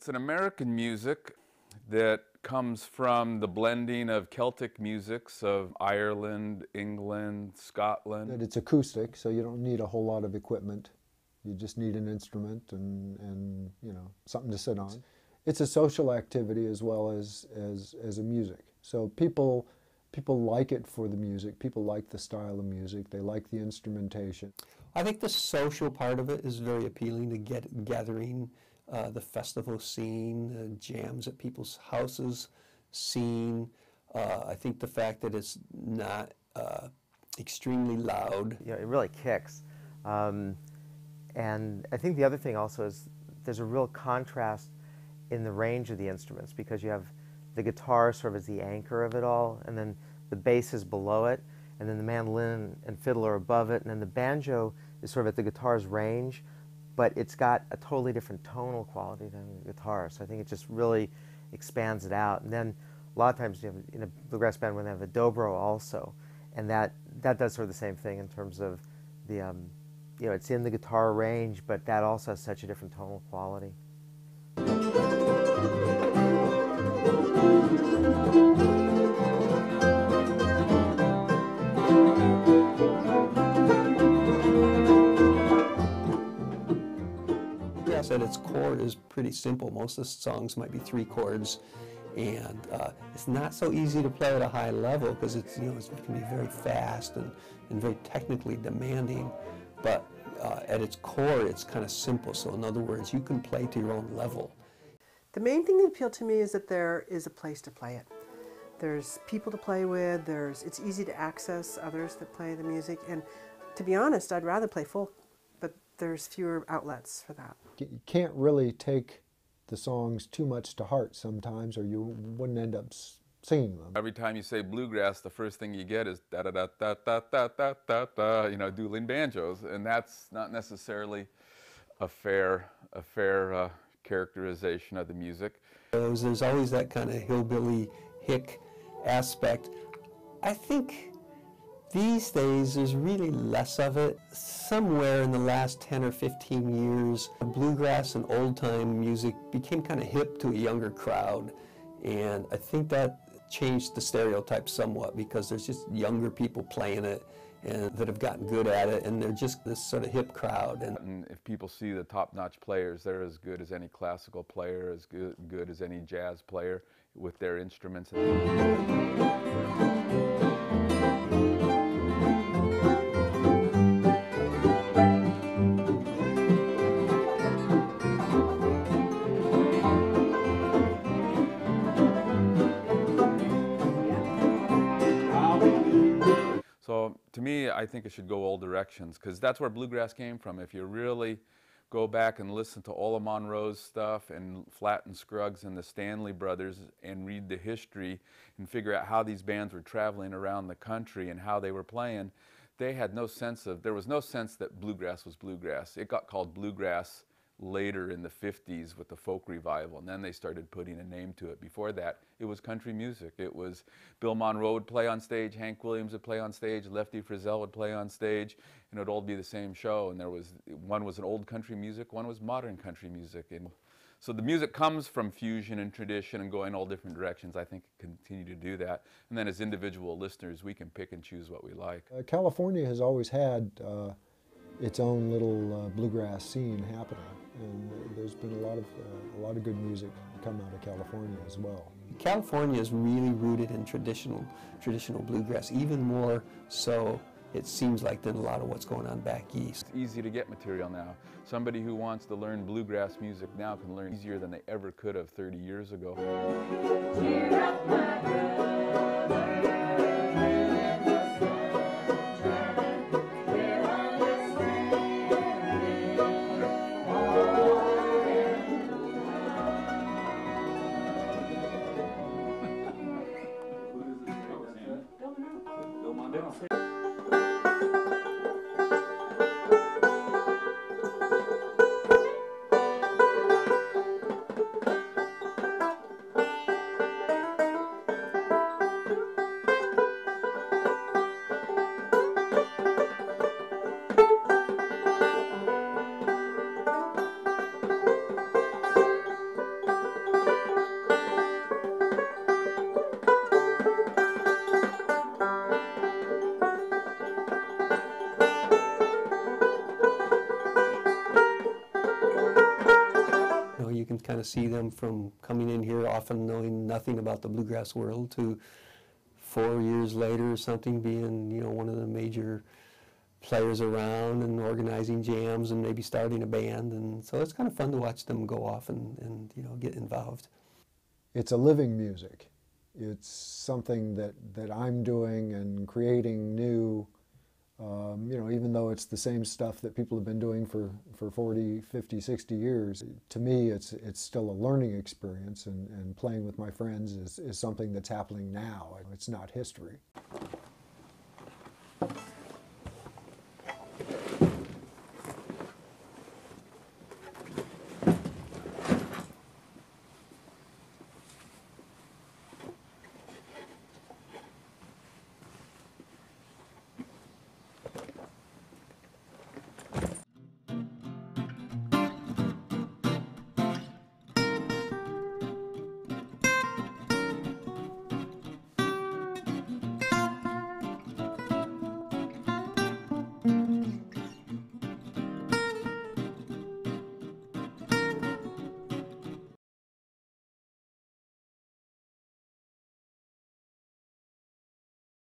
It's an American music that comes from the blending of Celtic musics of Ireland, England, Scotland. It's acoustic, so you don't need a whole lot of equipment. You just need an instrument and you know, something to sit on. It's a social activity as well as a music. So people like it for the music. People like the style of music. They like the instrumentation. I think the social part of it is very appealing, to gathering, the festival scene, jams at people's houses scene. I think the fact that it's not extremely loud. You know, it really kicks. And I think the other thing also is there's a real contrast in the range of the instruments, because you have the guitar sort of as the anchor of it all, and then the bass is below it, and then the mandolin and fiddle are above it, and then the banjo is sort of at the guitar's range, but it's got a totally different tonal quality than the guitar. So I think it just really expands it out. And then a lot of times you have, in a bluegrass band, when they have a dobro also, and that does sort of the same thing in terms of the, you know, it's in the guitar range, but that also has such a different tonal quality. Bluegrass at its core is pretty simple. Most of the songs might be 3 chords, and it's not so easy to play at a high level because it's, you know, it can be very fast and very technically demanding. But at its core, it's kind of simple. So in other words, you can play to your own level. The main thing that appealed to me is that there is a place to play it. There's people to play with, it's easy to access others that play the music, and to be honest, I'd rather play folk, but there's fewer outlets for that. You can't really take the songs too much to heart sometimes, or you wouldn't end up singing them. Every time you say bluegrass, the first thing you get is da da da da da da da da da, you know, dueling banjos, and that's not necessarily a fair characterization of the music. There's always that kind of hillbilly hick aspect. I think these days there's really less of it. Somewhere in the last 10 or 15 years, bluegrass and old-time music became kind of hip to a younger crowd, and I think that changed the stereotype somewhat, because there's just younger people playing it and that have gotten good at it, and they're just this sort of hip crowd. And if people see the top-notch players, they're as good as any classical player, as good as any jazz player with their instruments. So to me, I think it should go all directions, because that's where bluegrass came from. If you really go back and listen to Ola Monroe's stuff and Flatt and Scruggs and the Stanley Brothers and read the history and figure out how these bands were traveling around the country and how they were playing, they had no sense of, there was no sense that bluegrass was bluegrass. It got called bluegrass later in the 50s with the folk revival, and then they started putting a name to it. Before that, it was country music. It was Bill Monroe would play on stage, Hank Williams would play on stage, Lefty Frizzell would play on stage, and it would all be the same show. And there was, one was an old country music, one was modern country music. And so the music comes from fusion and tradition and going all different directions. I think continue to do that. And then as individual listeners, we can pick and choose what we like. California has always had its own little bluegrass scene happening, and there's been a lot of good music come out of California as well. California is really rooted in traditional bluegrass, even more so, it seems like, than a lot of what's going on back east. It's easy to get material now. Somebody who wants to learn bluegrass music now can learn easier than they ever could have 30 years ago. Cheer up, my brother. you can kind of see them from coming in here often knowing nothing about the bluegrass world to 4 years later or something being, you know, one of the major players around and organizing jams and maybe starting a band. And so it's kind of fun to watch them go off and you know, get involved. It's a living music. It's something that I'm doing and creating new, you know, even though it's the same stuff that people have been doing for 40, 50, 60 years, to me it's still a learning experience, and playing with my friends is something that's happening now. It's not history.